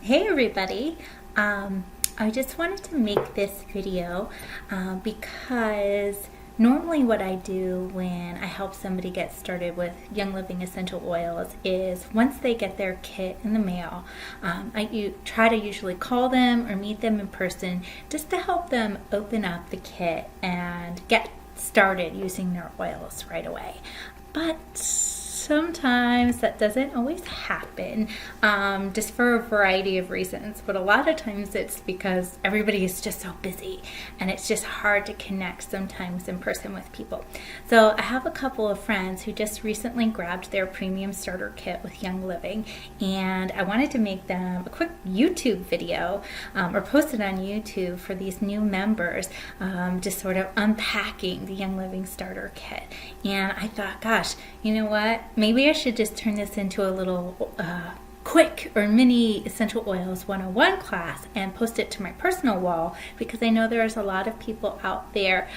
Hey everybody, I just wanted to make this video because normally what I do when I help somebody get started with Young Living essential oils is once they get their kit in the mail, I try to usually call them or meet them in person just to help them open up the kit and get started using their oils right away. But sometimes that doesn't always happen, just for a variety of reasons. But a lot of times it's because everybody is just so busy and it's just hard to connect sometimes in person with people. So I have a couple of friends who just recently grabbed their premium starter kit with Young Living, and I wanted to make them a quick YouTube video or post it on YouTube for these new members, just sort of unpacking the Young Living starter kit. And I thought, gosh, you know what? Maybe I should just turn this into a little quick or mini essential oils 101 class and post it to my personal wall, because I know there's a lot of people out there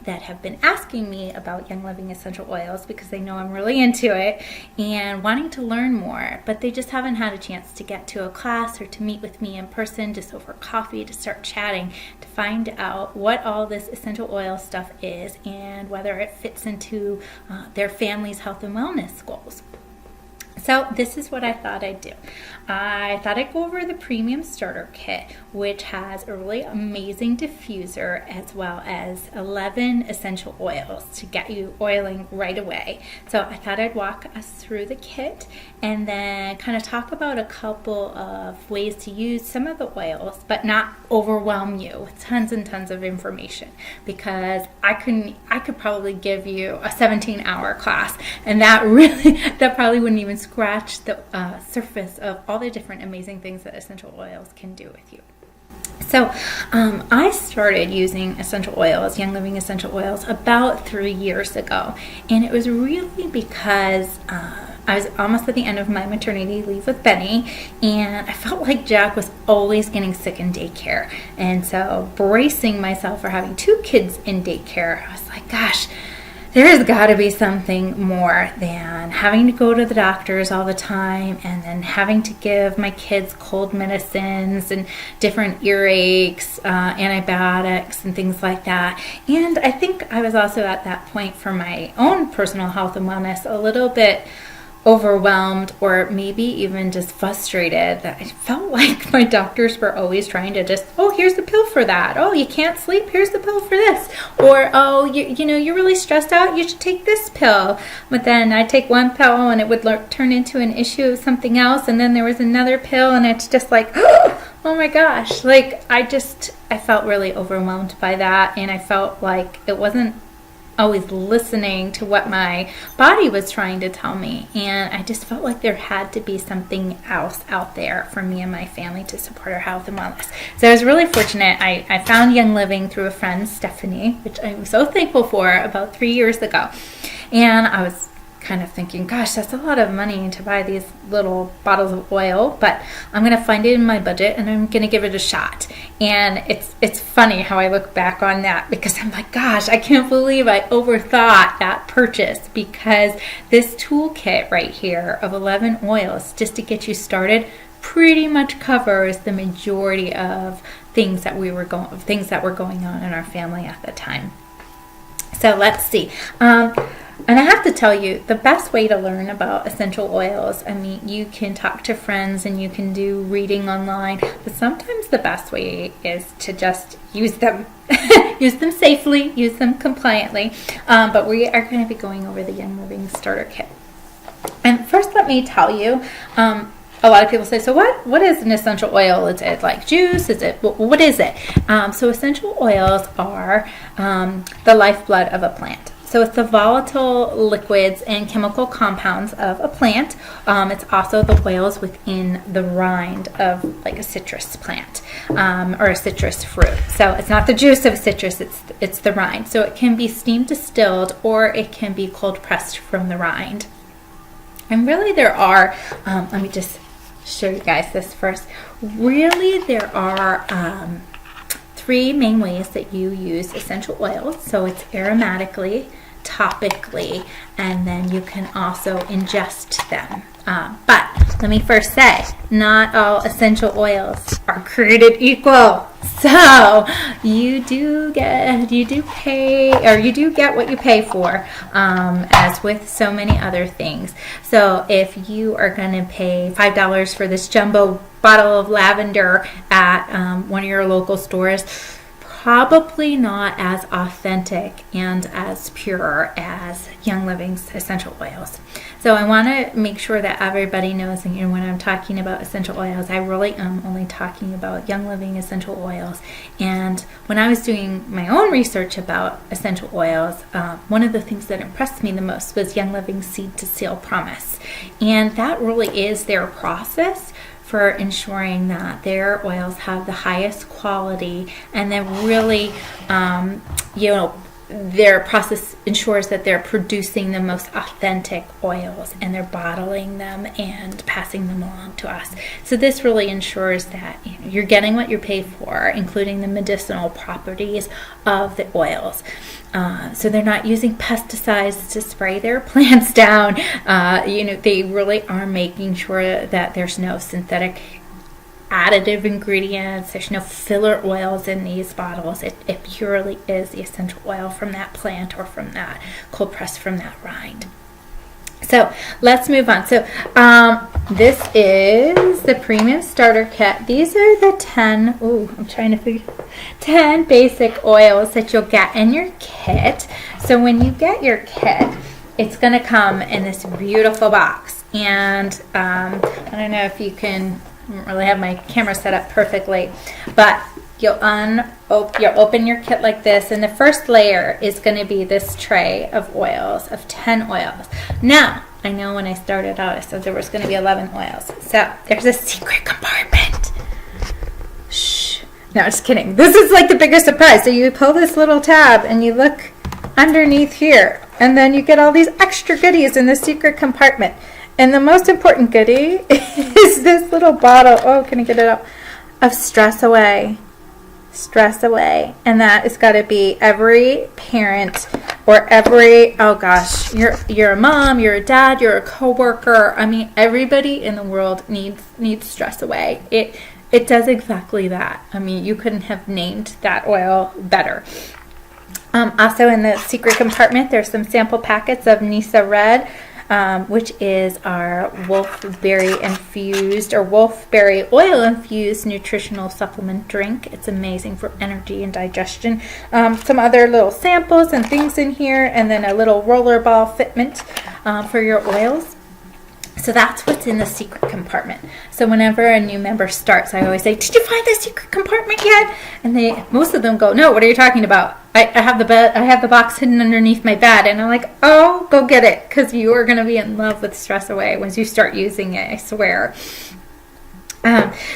that have been asking me about Young Living essential oils because they know I'm really into it and wanting to learn more, but they just haven't had a chance to get to a class or to meet with me in person just over coffee to start chatting to find out what all this essential oil stuff is and whether it fits into their family's health and wellness goals. So this is what I thought I'd do. I thought I'd go over the premium starter kit, which has a really amazing diffuser as well as 11 essential oils to get you oiling right away. So I thought I'd walk us through the kit and then kind of talk about a couple of ways to use some of the oils, but not overwhelm you with tons and tons of information, because I could probably give you a 17-hour class, and that probably wouldn't even scratch the surface of all the different amazing things that essential oils can do with you. So I started using essential oils, Young Living essential oils, about 3 years ago, and it was really because I was almost at the end of my maternity leave with Benny, and I felt like Jack was always getting sick in daycare. And so, bracing myself for having 2 kids in daycare, I was like, gosh, there has got to be something more than having to go to the doctors all the time and then having to give my kids cold medicines and different earaches, antibiotics and things like that. And I think I was also at that point for my own personal health and wellness a little bit overwhelmed, or maybe even just frustrated, that I felt like my doctors were always trying to just, oh, here's the pill for that. Oh, you can't sleep, here's the pill for this. Or, oh, you're really stressed out, you should take this pill. But then I'd take one pill and it would turn into an issue of something else, and then there was another pill, and it's just like, oh my gosh. Like, I felt really overwhelmed by that, and I felt like it wasn't always listening to what my body was trying to tell me, and I just felt like there had to be something else out there for me and my family to support our health and wellness. So I was really fortunate. I found Young Living through a friend, Stephanie, which I'm so thankful for, about 3 years ago, and I was kind of thinking, gosh, that's a lot of money to buy these little bottles of oil, but I'm going to find it in my budget and I'm going to give it a shot. And it's funny how I look back on that, because I'm like, gosh, I can't believe I overthought that purchase, because this toolkit right here of 11 oils just to get you started pretty much covers the majority of things that were going on in our family at the time. So let's see. And I have to tell you, the best way to learn about essential oils, I mean, you can talk to friends and you can do reading online, but sometimes the best way is to just use them. Use them safely, use them compliantly. But we are going to be going over the Young Living starter kit. And first, let me tell you, a lot of people say, so what is an essential oil? Is it like juice? What is it? So essential oils are the lifeblood of a plant. So it's the volatile liquids and chemical compounds of a plant. It's also the oils within the rind of like a citrus plant or a citrus fruit. So it's not the juice of citrus, it's the rind. So it can be steam distilled or it can be cold pressed from the rind. And really there are, let me just show you guys this first. Really there are 3 main ways that you use essential oils. So it's aromatically, topically, and then you can also ingest them. But let me first say, not all essential oils are created equal. So you do get what you pay for, as with so many other things. So if you are going to pay $5 for this jumbo bottle of lavender at one of your local stores, probably not as authentic and as pure as Young Living's essential oils. So I want to make sure that everybody knows that, when I'm talking about essential oils, I really am only talking about Young Living essential oils. And when I was doing my own research about essential oils, one of the things that impressed me the most was Young Living's Seed to Seal Promise. And that really is their process for ensuring that their oils have the highest quality, and then really, their process ensures that they're producing the most authentic oils, and they're bottling them and passing them along to us. So this really ensures that you're getting what you pay for, including the medicinal properties of the oils. So they're not using pesticides to spray their plants down. They really are making sure that there's no synthetic additive ingredients, there's no filler oils in these bottles. It purely is the essential oil from that plant, or from that cold press from that rind. So let's move on. So this is the premium starter kit. These are the 10 basic oils that you'll get in your kit. So when you get your kit, it's going to come in this beautiful box. And I don't know if you can, I don't really have my camera set up perfectly, but you'll open your kit like this, and the first layer is going to be this tray of oils, of 10 oils. Now, I know when I started out, I said there was going to be 11 oils. So there's a secret compartment. Shh. No, just kidding. This is like the biggest surprise. So you pull this little tab and you look underneath here, and then you get all these extra goodies in the secret compartment. And the most important goodie is this little bottle, can I get it up, of Stress Away. Stress Away. And that has got to be every parent, or you're a mom, you're a dad, you're a coworker. I mean, everybody in the world needs Stress Away. It does exactly that. I mean, you couldn't have named that oil better. Also in the secret compartment, there's some sample packets of Nisa Red, which is our wolfberry oil infused nutritional supplement drink. It's amazing for energy and digestion. Some other little samples and things in here, and then a little rollerball fitment for your oils. So that's what's in the secret compartment. So whenever a new member starts, I always say, "Did you find the secret compartment yet?" And most of them go, "No, what are you talking about? I have the box hidden underneath my bed." And I'm like, "Oh, go get it, because you are going to be in love with Stress Away once you start using it, I swear."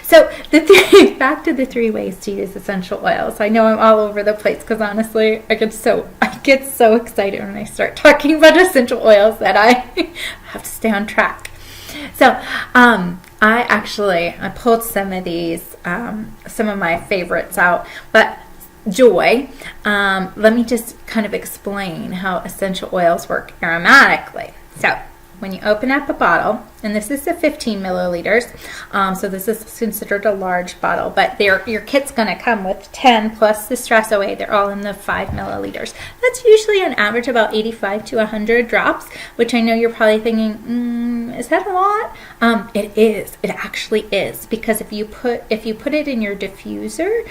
So back to the 3 ways to use essential oils. I know I'm all over the place, because honestly, I get so excited when I start talking about essential oils that I have to stay on track. So I pulled some of these, some of my favorites out, but Joy, let me just kind of explain how essential oils work aromatically. So when you open up a bottle, and this is the 15 milliliters, so this is considered a large bottle, but your kit's going to come with 10 plus the Stress Away. They're all in the 5 milliliters. That's usually on average about 85 to 100 drops, which I know you're probably thinking, is that a lot? It is. It actually is, because if you put it in your diffuser,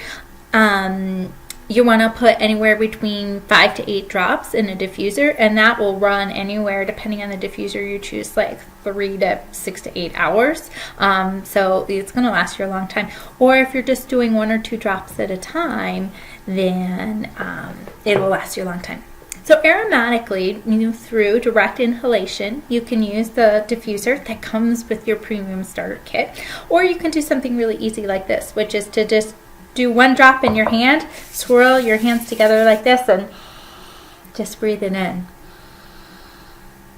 you want to put anywhere between 5 to 8 drops in a diffuser, and that will run anywhere, depending on the diffuser you choose, like 3 to 6 to 8 hours. So it's going to last you a long time. Or if you're just doing 1 or 2 drops at a time, then it will last you a long time. So aromatically, through direct inhalation, you can use the diffuser that comes with your premium starter kit, or you can do something really easy like this, which is to just do 1 drop in your hand, swirl your hands together like this, and just breathe it in.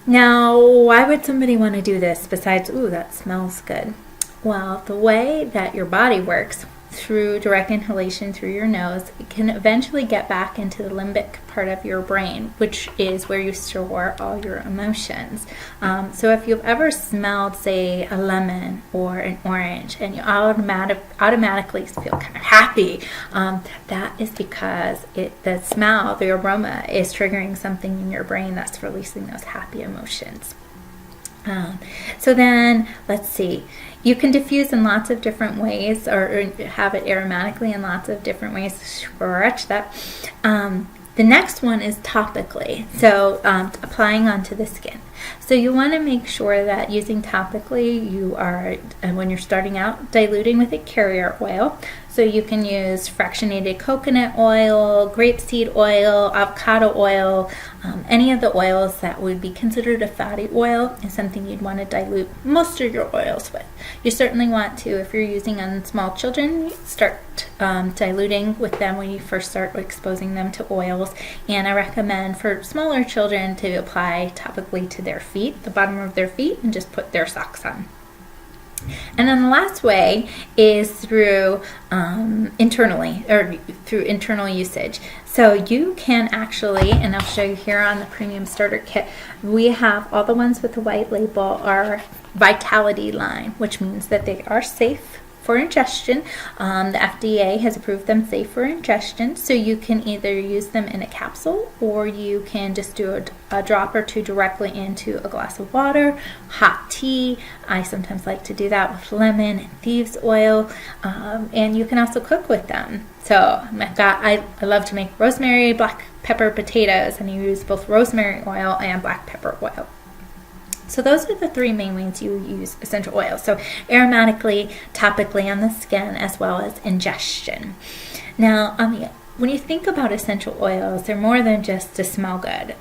Now, why would somebody want to do this besides, ooh, that smells good? Well, the way that your body works, through direct inhalation through your nose, it can eventually get back into the limbic part of your brain, which is where you store all your emotions. So if you've ever smelled, say, a lemon or an orange, and you automatically feel kind of happy, that is because the smell, the aroma, is triggering something in your brain that's releasing those happy emotions. So then, let's see. You can diffuse in lots of different ways, or have it aromatically in lots of different ways. Scratch that. The next one is topically, so applying onto the skin. So you want to make sure that using topically, you are, when you're starting out, diluting with a carrier oil. So you can use fractionated coconut oil, grapeseed oil, avocado oil, any of the oils that would be considered a fatty oil is something you'd want to dilute most of your oils with. You certainly want to, if you're using on small children, start diluting with them when you first start exposing them to oils. And I recommend for smaller children to apply topically to their feet, the bottom of their feet, and just put their socks on. And then the last way is through internally, or through internal usage. So you can actually, and I'll show you here on the Premium Starter Kit, we have all the ones with the white label are Vitality line, which means that they are safe for ingestion. The FDA has approved them safe for ingestion, so you can either use them in a capsule, or you can just do a drop or two directly into a glass of water, hot tea. I sometimes like to do that with lemon and thieves oil, and you can also cook with them. So I love to make rosemary, black pepper potatoes, and you use both rosemary oil and black pepper oil. So those are the three main ways you use essential oils. So aromatically, topically on the skin, as well as ingestion. Now, when you think about essential oils, they're more than just to smell good.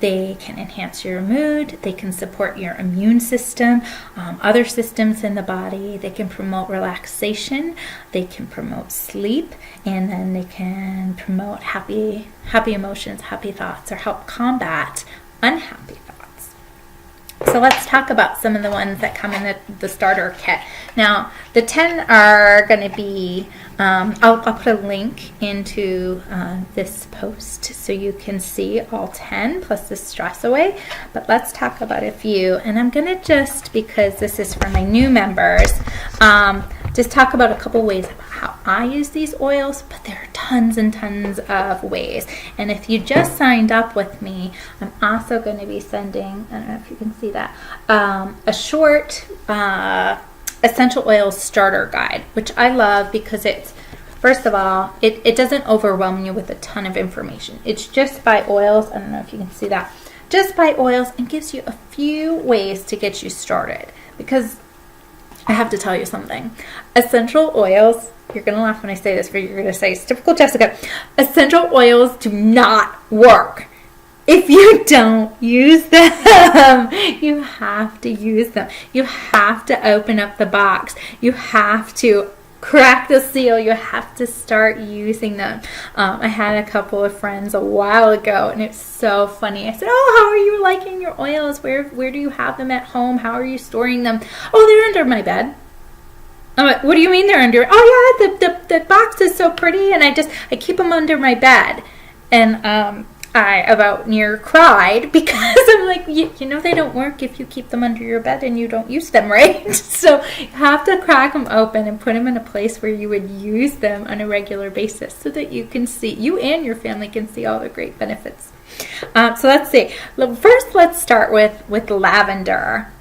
They can enhance your mood. They can support your immune system, other systems in the body. They can promote relaxation. They can promote sleep, and then they can promote happy emotions, happy thoughts, or help combat unhappy thoughts. So let's talk about some of the ones that come in the starter kit. Now, the 10 are going to be, I'll put a link into this post so you can see all 10 plus the stress away. But let's talk about a few. And I'm going to just, because this is for my new members, just talk about a couple ways of how I use these oils, but there are tons and tons of ways. And if you just signed up with me, I'm also going to be sending, I don't know if you can see that, a short essential oils starter guide, which I love because it's, first of all, it doesn't overwhelm you with a ton of information. It's just by oils, I don't know if you can see that, just by oils, and gives you a few ways to get you started. Because I have to tell you something. Essential oils, you're going to laugh when I say this, but you're going to say, it's typical Jessica. Essential oils do not work if you don't use them. You have to use them. You have to open up the box. You have to crack the seal. You have to start using them. I had a couple of friends a while ago, and it's so funny. I said, "Oh, how are you liking your oils? Where do you have them at home? How are you storing them?" "Oh, they're under my bed." I'm like, "What do you mean they're under?" "Oh yeah, the box is so pretty, and I keep them under my bed." And I about near cried because I'm like, you know they don't work if you keep them under your bed and you don't use them, right? So you have to crack them open and put them in a place where you would use them on a regular basis so that you can see, you and your family can see all the great benefits. So let's see. First, let's start with lavender.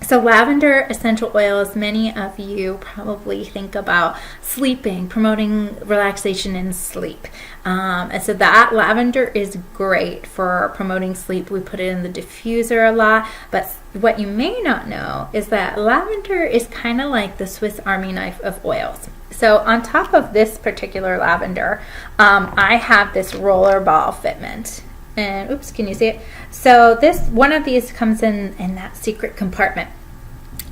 So lavender essential oils, many of you probably think about sleeping, promoting relaxation and sleep. And so that lavender is great for promoting sleep. We put it in the diffuser a lot. But what you may not know is that lavender is kind of like the Swiss Army knife of oils. So on top of this particular lavender, I have this roller ball fitment. And oops, can you see it? So one of these comes in that secret compartment.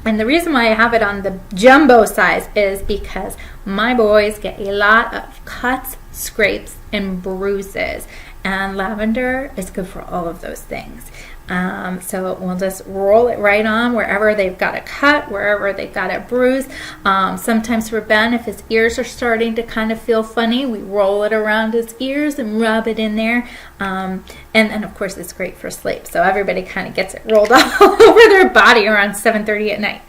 And the reason why I have it on the jumbo size is because my boys get a lot of cuts, scrapes, and bruises. And lavender is good for all of those things. So we'll just roll it right on wherever they've got a cut, wherever they've got a bruise. Sometimes for Ben, if his ears are starting to kind of feel funny, we roll it around his ears and rub it in there. And then, of course, it's great for sleep. So everybody kind of gets it rolled all over their body around 7:30 at night.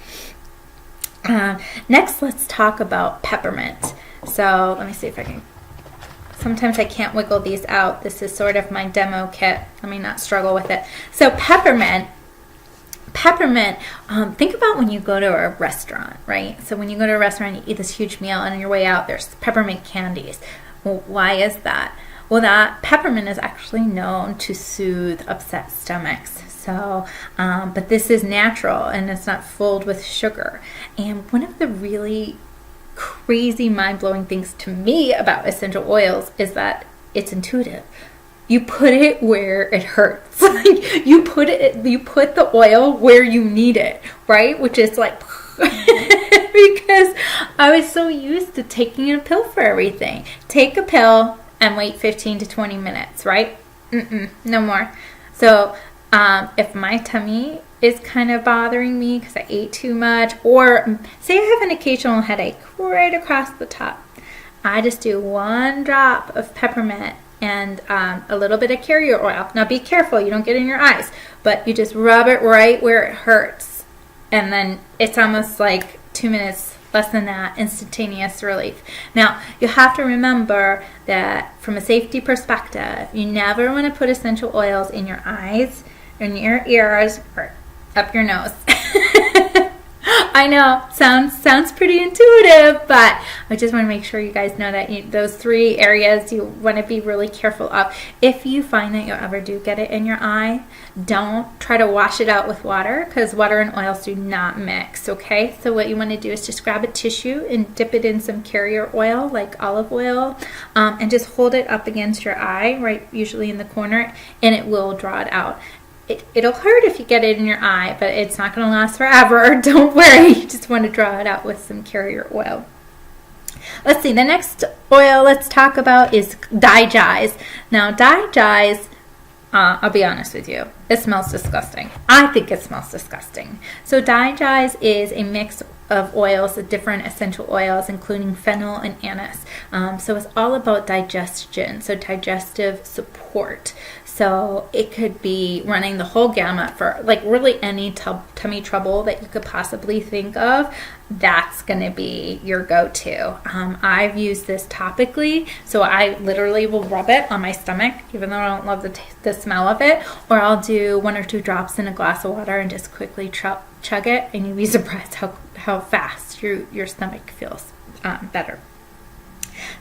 Next, let's talk about peppermint. So let me see if I can. Sometimes I can't wiggle these out. This is sort of my demo kit. Let me not struggle with it. So peppermint, think about when you go to a restaurant, right? So when you go to a restaurant, you eat this huge meal, and on your way out, there's peppermint candies. Well, why is that? Well, that peppermint is actually known to soothe upset stomachs. So, but this is natural, and it's not filled with sugar. And one of the really crazy mind-blowing things to me about essential oils is that it's intuitive. You put it where it hurts. you put the oil where you need it, right? Which is like because I was so used to taking a pill for everything. Take a pill and wait 15 to 20 minutes, right? No more. So if my tummy is kind of bothering me because I ate too much, or say I have an occasional headache right across the top, I just do 1 drop of peppermint and a little bit of carrier oil. Now be careful, you don't get it in your eyes, but you just rub it right where it hurts, and then it's almost like 2 minutes, less than that, instantaneous relief. Now, you have to remember that from a safety perspective, you never want to put essential oils in your eyes, in your ears, or up your nose. I know, sounds pretty intuitive, but I just want to make sure you guys know that those 3 areas you want to be really careful of. If you find that you ever do get it in your eye, don't try to wash it out with water, because water and oils do not mix, okay? So what you want to do is just grab a tissue and dip it in some carrier oil, like olive oil, and just hold it up against your eye, right, usually in the corner, and it will draw it out. It'll hurt if you get it in your eye, but it's not going to last forever. Don't worry. You just want to draw it out with some carrier oil. Let's see. The next oil let's talk about is Digize. Now, Digize, I'll be honest with you, it smells disgusting. I think it smells disgusting. So Digize is a mix of oils, different essential oils, including fennel and anise. So it's all about digestion, so digestive support. So it could be running the whole gamut for like really any tummy trouble that you could possibly think of. That's going to be your go-to. I've used this topically, so I literally will rub it on my stomach, even though I don't love the smell of it, or I'll do 1 or 2 drops in a glass of water and just quickly chug it, and you'd be surprised how fast your stomach feels better.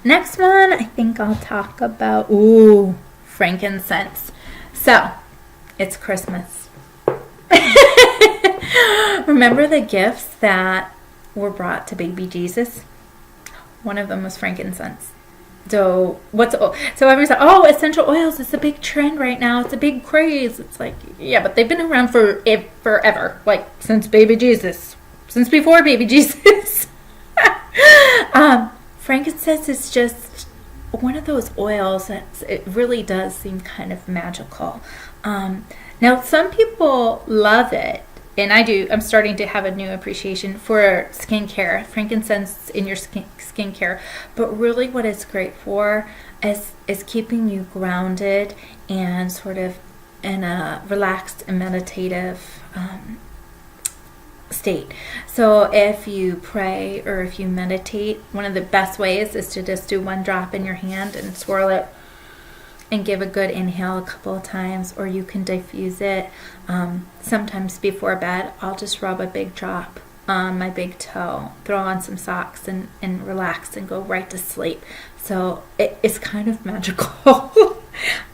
Next one, I think I'll talk about, frankincense. So, it's Christmas. Remember the gifts that were brought to baby Jesus? One of them was frankincense. So everyone's like, essential oils, it's a big trend right now. It's a big craze. It's like, yeah, but they've been around forever, like since baby Jesus, since before baby Jesus. Frankincense is just one of those oils that it really does seem kind of magical. Now, some people love it, and I do. I'm starting to have a new appreciation for skincare, frankincense in your skincare. But really what it's great for is keeping you grounded and sort of in a relaxed and meditative state. So if you pray or if you meditate, one of the best ways is to just do 1 drop in your hand and swirl it and give a good inhale a couple of times, or you can diffuse it. Sometimes before bed, I'll just rub a big drop on my big toe, throw on some socks and relax and go right to sleep. So it's kind of magical.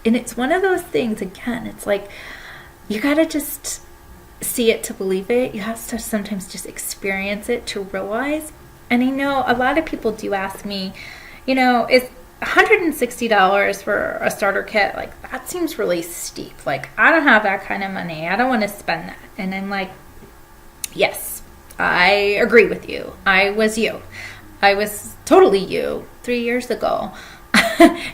And it's one of those things, again, it's like you gotta just see it to believe it. You have to sometimes just experience it to realize. And I know a lot of people do ask me, is $160 for a starter kit, like that seems really steep. Like, I don't have that kind of money. I don't want to spend that. And I'm like, yes, I agree with you. I was totally you 3 years ago.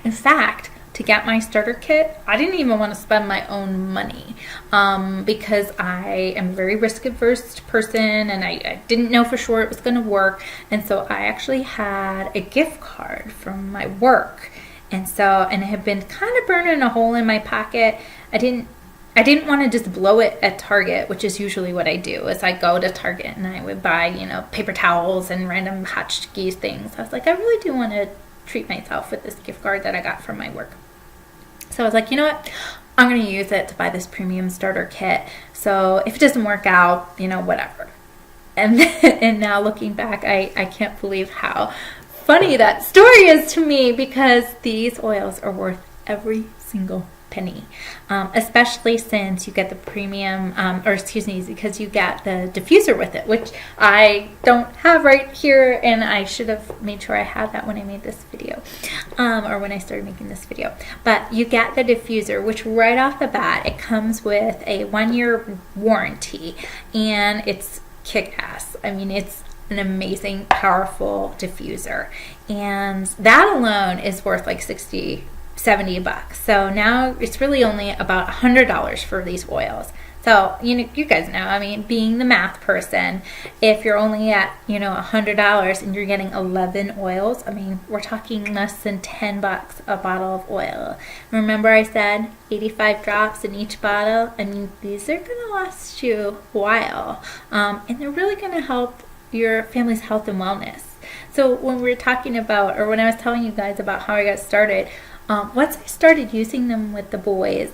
In fact, to get my starter kit, I didn't even want to spend my own money because I am a very risk averse person, and I didn't know for sure it was going to work. And so I actually had a gift card from my work. And it had been kind of burning a hole in my pocket. I didn't want to just blow it at Target, which is usually what I do, is I go to Target and I would buy, paper towels and random hotchkiss things. I was like, I really do want to treat myself with this gift card that I got from my work. So I was like, you know what? I'm going to use it to buy this premium starter kit. So if it doesn't work out, whatever. And now looking back, I can't believe how funny that story is to me, because these oils are worth every single penny, especially since you get the premium, because you get the diffuser with it, which I don't have right here, and I should have made sure I had that when I made this video, or when I started making this video. But you get the diffuser, which right off the bat, it comes with a 1-year warranty, and it's kick-ass. I mean, it's an amazing, powerful diffuser, and that alone is worth like $70 bucks. So now it's really only about $100 for these oils. So you guys know, I mean, being the math person, if you're only at $100 and you're getting 11 oils, I mean, we're talking less than 10 bucks a bottle of oil. Remember I said 85 drops in each bottle? I mean, these are gonna last you a while, and they're really gonna help your family's health and wellness. So when we were talking about, or when I was telling you guys about how I got started, once I started using them with the boys,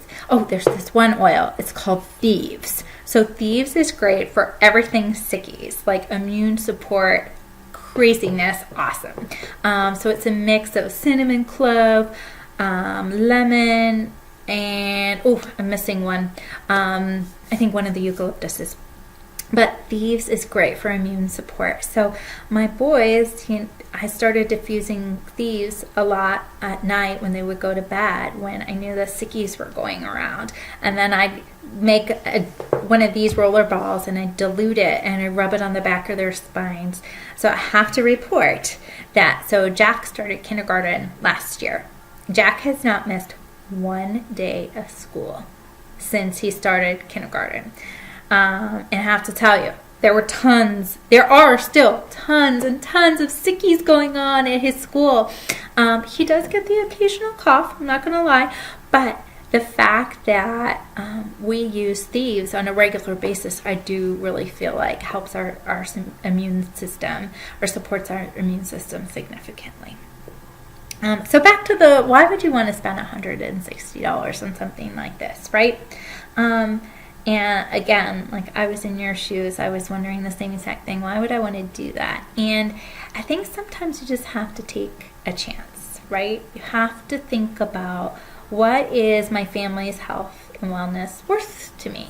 there's this one oil. It's called Thieves. So Thieves is great for everything sickies, like immune support, craziness, awesome. So it's a mix of cinnamon clove, lemon, and I'm missing one. I think one of the eucalyptuses. But Thieves is great for immune support. So my boys, I started diffusing Thieves a lot at night when they would go to bed, when I knew the sickies were going around. And then I'd make one of these roller balls, and I dilute it, and I rub it on the back of their spines. So I have to report that. So Jack started kindergarten last year. Jack has not missed one day of school since he started kindergarten. And I have to tell you, there are still tons and tons of sickies going on at his school. He does get the occasional cough, I'm not going to lie, but the fact that we use Thieves on a regular basis, I do really feel like helps our immune system, or supports our immune system significantly. So back to why would you want to spend $160 on something like this, right? And again, like I was in your shoes, I was wondering the same exact thing. Why would I want to do that? And I think sometimes you just have to take a chance, right? You have to think about, what is my family's health and wellness worth to me?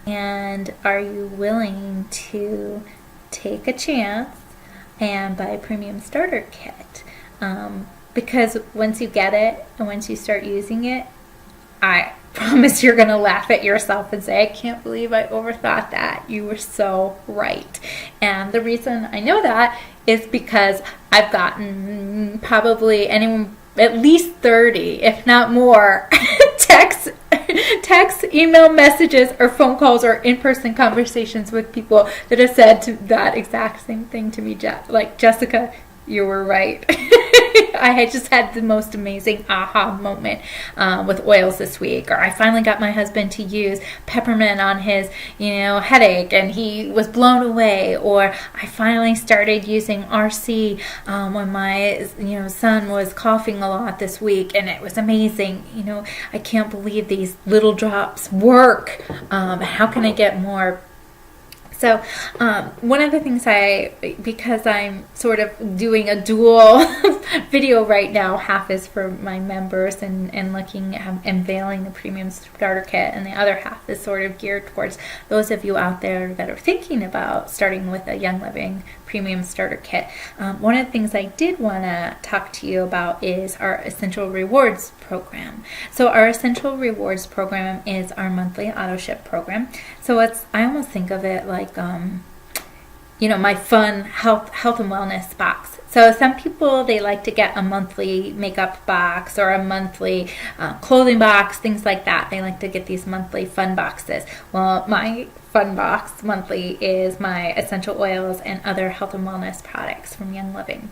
And are you willing to take a chance and buy a premium starter kit? Because once you get it and once you start using it, I promise you're going to laugh at yourself and say, I can't believe I overthought that. You were so right. And the reason I know that is because I've gotten probably at least 30, if not more, text, email messages, or phone calls, or in-person conversations with people that have said that exact same thing to me, like, Jessica, you were right. I had just had the most amazing aha moment with oils this week. Or I finally got my husband to use peppermint on his, headache, and he was blown away. Or I finally started using RC when my, son was coughing a lot this week, and it was amazing. I can't believe these little drops work. How can I get more? So one of the things because I'm sort of doing a dual video right now, half is for my members and looking at unveiling the premium starter kit, and the other half is sort of geared towards those of you out there that are thinking about starting with a Young Living premium starter kit. One of the things I did want to talk to you about is our Essential Rewards program. So our Essential Rewards program is our monthly auto ship program. So I almost think of it like my fun health and wellness box. So some people, they like to get a monthly makeup box or a monthly clothing box, things like that. They like to get these monthly fun boxes. Well, my fun box monthly is my essential oils and other health and wellness products from Young Living.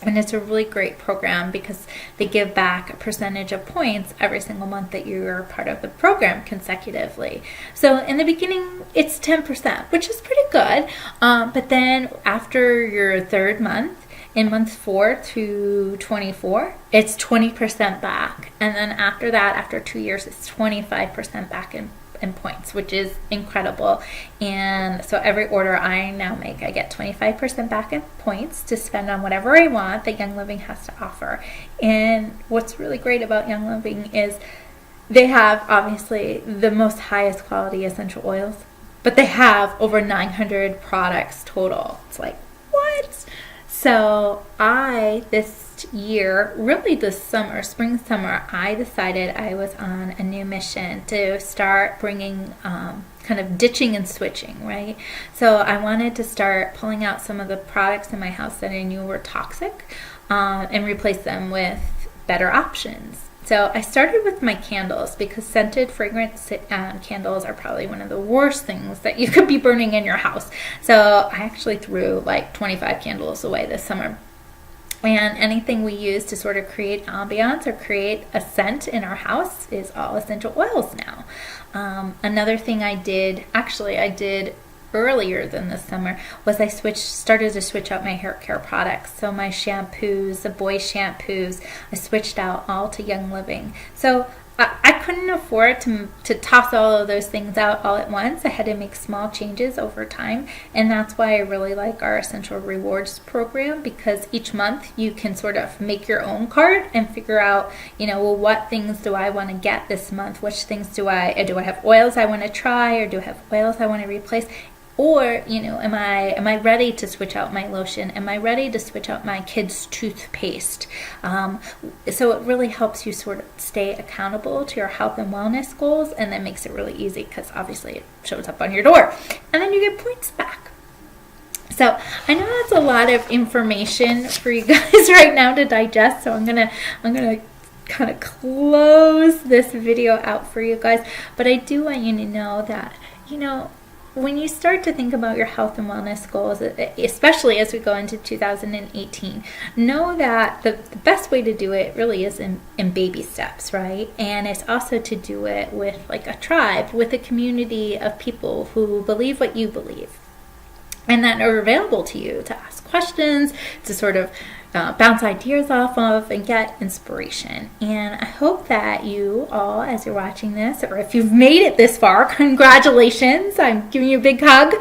And it's a really great program because they give back a percentage of points every single month that you're part of the program consecutively. So in the beginning, it's 10%, which is pretty good. But then after your third month, in months 4 to 24, it's 20% back. And then after that, after 2 years, it's 25% back in points, which is incredible. And so every order I now make, I get 25% back in points to spend on whatever I want that Young Living has to offer. And what's really great about Young Living is they have obviously the most highest quality essential oils, but they have over 900 products total. It's like, what? So this year, really this summer, spring, summer, I decided I was on a new mission to start bringing, kind of ditching and switching, right? So I wanted to start pulling out some of the products in my house that I knew were toxic and replace them with better options. So I started with my candles because scented fragrance candles are probably one of the worst things that you could be burning in your house. So I actually threw like 25 candles away this summer. And anything we use to sort of create ambiance or create a scent in our house is all essential oils now. Another thing I did earlier than this summer was I started to switch out my hair care products. So my shampoos, the boy shampoos, I switched out all to Young Living. So I couldn't afford to toss all of those things out all at once. I had to make small changes over time, and that's why I really like our Essential Rewards program, because each month you can sort of make your own card and figure out, well, what things do I want to get this month? Which things do I have oils I want to try, or do I have oils I want to replace? Or, am I ready to switch out my lotion? Am I ready to switch out my kids' toothpaste? So it really helps you sort of stay accountable to your health and wellness goals, and that makes it really easy because obviously it shows up on your door. And then you get points back. So I know that's a lot of information for you guys right now to digest, so I'm gonna kind of close this video out for you guys. But I do want you to know that, when you start to think about your health and wellness goals, especially as we go into 2018, know that the best way to do it really is in baby steps, right? And it's also to do it with like a tribe, with a community of people who believe what you believe and that are available to you to ask questions, to sort of bounce ideas off of and get inspiration. And I hope that you all, as you're watching this, or if you've made it this far, congratulations, I'm giving you a big hug,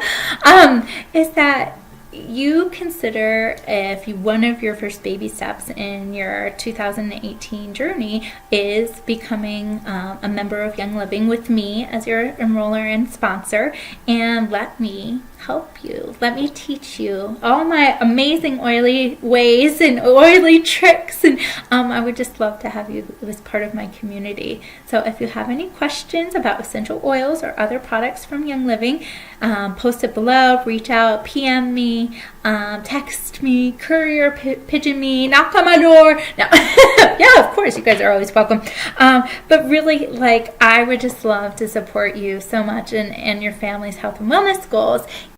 is that you consider if one of your first baby steps in your 2018 journey is becoming a member of Young Living with me as your enroller and sponsor, and let me help you. Let me teach you all my amazing oily ways and oily tricks, and I would just love to have you as part of my community. So if you have any questions about essential oils or other products from Young Living, post it below, reach out, PM me, text me, courier, pigeon me, knock on my door. No. Yeah, of course, you guys are always welcome. But really, I would just love to support you so much and your family's health and wellness goals.